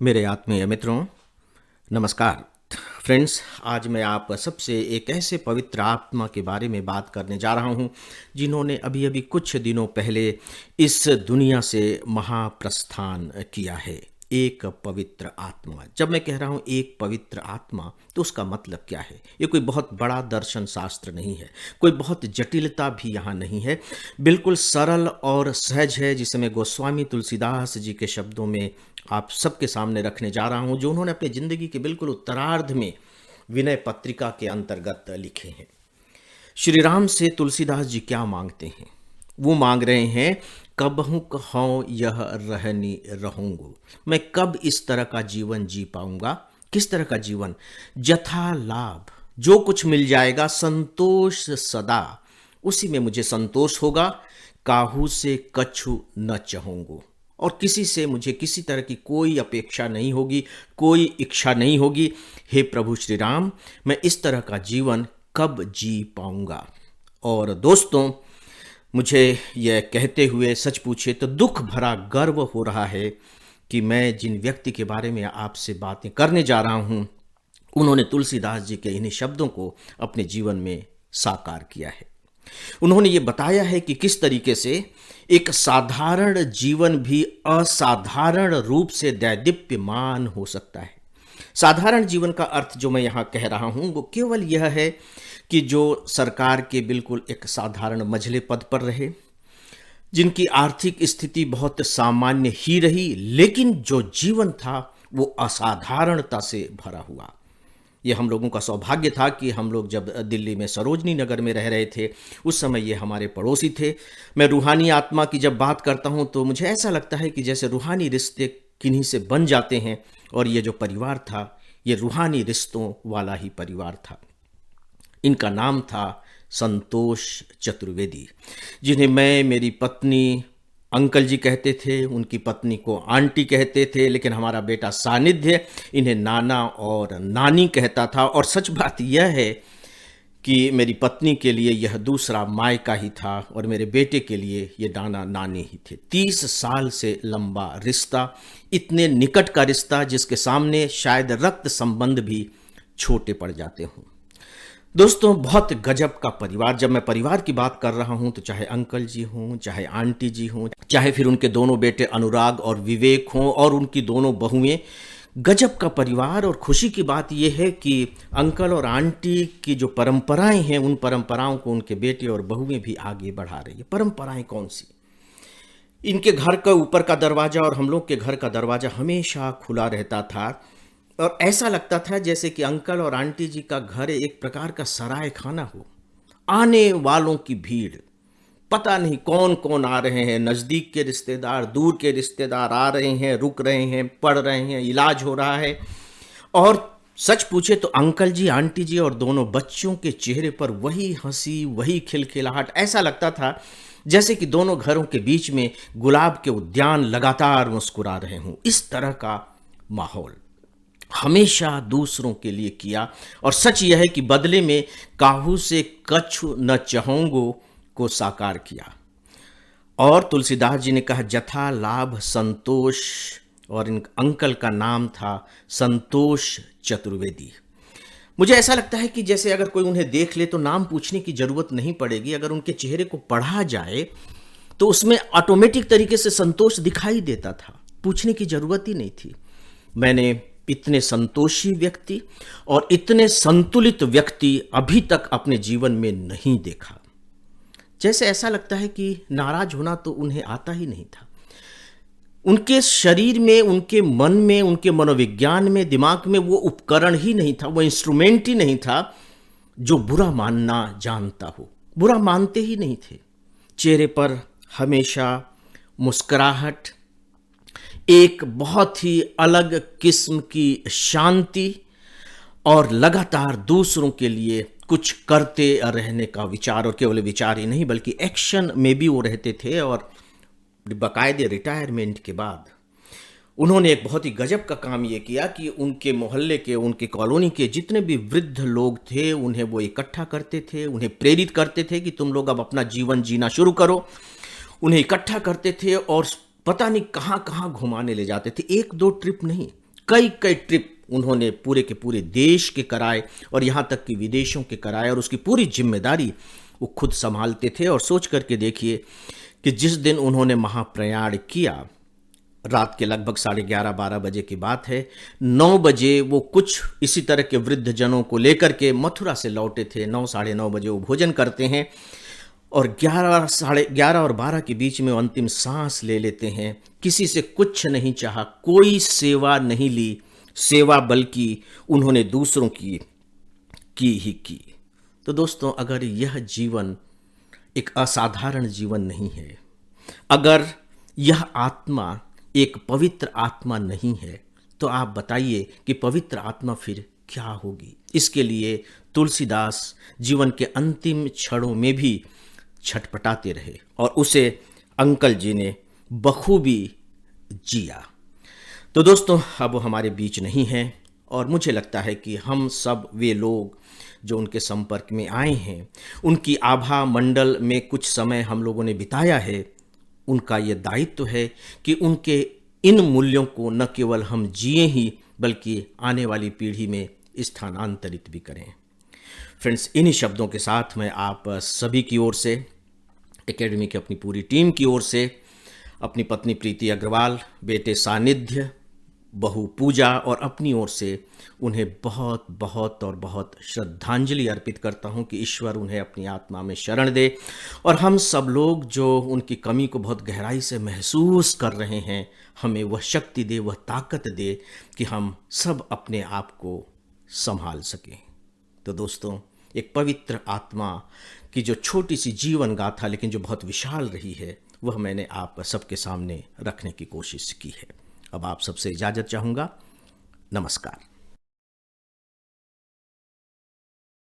मेरे आत्मीय मित्रों, नमस्कार। फ्रेंड्स, आज मैं आप सबसे एक ऐसे पवित्र आत्मा के बारे में बात करने जा रहा हूं, जिन्होंने अभी-अभी कुछ दिनों पहले इस दुनिया से महाप्रस्थान किया है। एक पवित्र आत्मा। जब मैं कह रहा हूं एक पवित्र आत्मा, तो उसका मतलब क्या है? ये कोई बहुत बड़ा दर्शन शास्त्र नहीं है, कोई बहुत जटिलता भी यहाँ नहीं है। बिल्कुल सरल और सहज है, जिसे मैं गोस्वामी तुलसीदास जी के शब्दों में आप सबके सामने रखने जा रहा हूं, जो उन्होंने अपनी जिंदगी के बिल्कुल उत्तरार्ध में विनय पत्रिका के अंतर्गत लिखे हैं। श्री राम से तुलसीदास जी क्या मांगते हैं? वो मांग रहे हैं, कबहू कहूँ यह रहनी रहूंगो। मैं कब इस तरह का जीवन जी पाऊंगा? किस तरह का जीवन? जथा लाभ, जो कुछ मिल जाएगा, संतोष सदा, उसी में मुझे संतोष होगा। काहू से कछु न चाहूंगो, और किसी से मुझे किसी तरह की कोई अपेक्षा नहीं होगी, कोई इच्छा नहीं होगी। हे प्रभु श्री राम, मैं इस तरह का जीवन कब जी पाऊंगा? और दोस्तों, मुझे यह कहते हुए सच पूछे तो दुख भरा गर्व हो रहा है कि मैं जिन व्यक्ति के बारे में आपसे बातें करने जा रहा हूं, उन्होंने तुलसीदास जी के इन्हीं शब्दों को अपने जीवन में साकार किया है। उन्होंने ये बताया है कि किस तरीके से एक साधारण जीवन भी असाधारण रूप से दैदीप्यमान हो सकता है। साधारण जीवन का अर्थ जो मैं यहाँ कह रहा हूँ, वो केवल यह है कि जो सरकार के बिल्कुल एक साधारण मंझले पद पर रहे, जिनकी आर्थिक स्थिति बहुत सामान्य ही रही, लेकिन जो जीवन था वो असाधारणता से भरा हुआ। ये हम लोगों का सौभाग्य था कि हम लोग जब दिल्ली में सरोजनी नगर में रह रहे थे, उस समय ये हमारे पड़ोसी थे। मैं रूहानी आत्मा की जब बात करता हूँ तो मुझे ऐसा लगता है कि जैसे रूहानी रिश्ते किन्हीं से बन जाते हैं, और ये जो परिवार था, ये रूहानी रिश्तों वाला ही परिवार था। इनका नाम था संतोष चतुर्वेदी, जिन्हें मैं, मेरी पत्नी अंकल जी कहते थे, उनकी पत्नी को आंटी कहते थे, लेकिन हमारा बेटा सानिध्य इन्हें नाना और नानी कहता था। और सच बात यह है कि मेरी पत्नी के लिए यह दूसरा मायका ही था, और मेरे बेटे के लिए ये नाना नानी ही थे। 30 साल से लंबा रिश्ता, इतने निकट का रिश्ता जिसके सामने शायद रक्त संबंध भी छोटे पड़ जाते हों। दोस्तों, बहुत गजब का परिवार। जब मैं परिवार की बात कर रहा हूं तो चाहे अंकल जी हों, चाहे आंटी जी हों, चाहे फिर उनके दोनों बेटे अनुराग और विवेक हों, और उनकी दोनों बहुएं, गजब का परिवार। और खुशी की बात यह है कि अंकल और आंटी की जो परंपराएं हैं, उन परंपराओं को उनके बेटे और बहुएं भी आगे बढ़ा रही है। परंपराएं कौन सी? इनके घर का ऊपर का दरवाजा और हम लोग के घर का दरवाजा हमेशा खुला रहता था, और ऐसा लगता था जैसे कि अंकल और आंटी जी का घर एक प्रकार का सराय खाना हो। आने वालों की भीड़, पता नहीं कौन कौन आ रहे हैं, नज़दीक के रिश्तेदार, दूर के रिश्तेदार आ रहे हैं, रुक रहे हैं, पढ़ रहे हैं, इलाज हो रहा है। और सच पूछे तो अंकल जी, आंटी जी और दोनों बच्चों के चेहरे पर वही हंसी, वही खिलखिलाहट। ऐसा लगता था जैसे कि दोनों घरों के बीच में गुलाब के उद्यान लगातार मुस्कुरा रहे हों। इस तरह का माहौल हमेशा दूसरों के लिए किया, और सच यह है कि बदले में काहू से कछु न चाहूंगो को साकार किया। और तुलसीदास जी ने कहा, जथा लाभ संतोष, और इन अंकल का नाम था संतोष चतुर्वेदी। मुझे ऐसा लगता है कि जैसे अगर कोई उन्हें देख ले तो नाम पूछने की जरूरत नहीं पड़ेगी। अगर उनके चेहरे को पढ़ा जाए तो उसमें ऑटोमेटिक तरीके से संतोष दिखाई देता था, पूछने की जरूरत ही नहीं थी। मैंने इतने संतोषी व्यक्ति और इतने संतुलित व्यक्ति अभी तक अपने जीवन में नहीं देखा। जैसे ऐसा लगता है कि नाराज होना तो उन्हें आता ही नहीं था। उनके शरीर में, उनके मन में, उनके मनोविज्ञान में, दिमाग में वो उपकरण ही नहीं था, वो इंस्ट्रूमेंट ही नहीं था जो बुरा मानना जानता हो। बुरा मानते ही नहीं थे। चेहरे पर हमेशा मुस्कुराहट, एक बहुत ही अलग किस्म की शांति, और लगातार दूसरों के लिए कुछ करते रहने का विचार। और केवल विचार ही नहीं बल्कि एक्शन में भी वो रहते थे। और बाकायदे रिटायरमेंट के बाद उन्होंने एक बहुत ही गजब का काम ये किया कि उनके मोहल्ले के, उनके कॉलोनी के जितने भी वृद्ध लोग थे, उन्हें वो इकट्ठा करते थे, उन्हें प्रेरित करते थे कि तुम लोग अब अपना जीवन जीना शुरू करो। उन्हें इकट्ठा करते थे और पता नहीं कहाँ कहाँ घुमाने ले जाते थे। एक दो ट्रिप नहीं, कई कई ट्रिप उन्होंने पूरे के पूरे देश के कराए और यहाँ तक कि विदेशों के कराए, और उसकी पूरी जिम्मेदारी वो खुद संभालते थे। और सोच करके देखिए कि जिस दिन उन्होंने महाप्रयाण किया, रात के लगभग 11:30-12 बजे की बात है, 9 बजे वो कुछ इसी तरह के वृद्ध जनों को लेकर के मथुरा से लौटे थे। 9 साढ़े 9 बजे वो भोजन करते हैं और 11 साढ़े 11 और 12 के बीच में वो अंतिम सांस ले लेते हैं। किसी से कुछ नहीं चाहा, कोई सेवा नहीं ली, सेवा बल्कि उन्होंने दूसरों की ही की। तो दोस्तों, अगर यह जीवन एक असाधारण जीवन नहीं है, अगर यह आत्मा एक पवित्र आत्मा नहीं है, तो आप बताइए कि पवित्र आत्मा फिर क्या होगी। इसके लिए तुलसीदास जीवन के अंतिम क्षणों में भी छटपटाते रहे और उसे अंकल जी ने बखूबी जिया। तो दोस्तों, अब वो हमारे बीच नहीं हैं और मुझे लगता है कि हम सब वे लोग जो उनके संपर्क में आए हैं, उनकी आभा मंडल में कुछ समय हम लोगों ने बिताया है, उनका ये दायित्व है कि उनके इन मूल्यों को न केवल हम जिए ही बल्कि आने वाली पीढ़ी में स्थानांतरित भी करें। फ्रेंड्स, इन्हीं शब्दों के साथ मैं आप सभी की ओर से, एकेडमी की अपनी पूरी टीम की ओर से, अपनी पत्नी प्रीति अग्रवाल, बेटे सानिध्य, बहू पूजा और अपनी ओर से उन्हें बहुत बहुत और बहुत श्रद्धांजलि अर्पित करता हूं कि ईश्वर उन्हें अपनी आत्मा में शरण दे और हम सब लोग जो उनकी कमी को बहुत गहराई से महसूस कर रहे हैं, हमें वह शक्ति दे, वह ताकत दे कि हम सब अपने आप को संभाल सकें। तो दोस्तों, एक पवित्र आत्मा की जो छोटी सी जीवन गाथा लेकिन जो बहुत विशाल रही है, वह मैंने आप सबके सामने रखने की कोशिश की है। अब आप सबसे इजाज़त चाहूँगा। नमस्कार।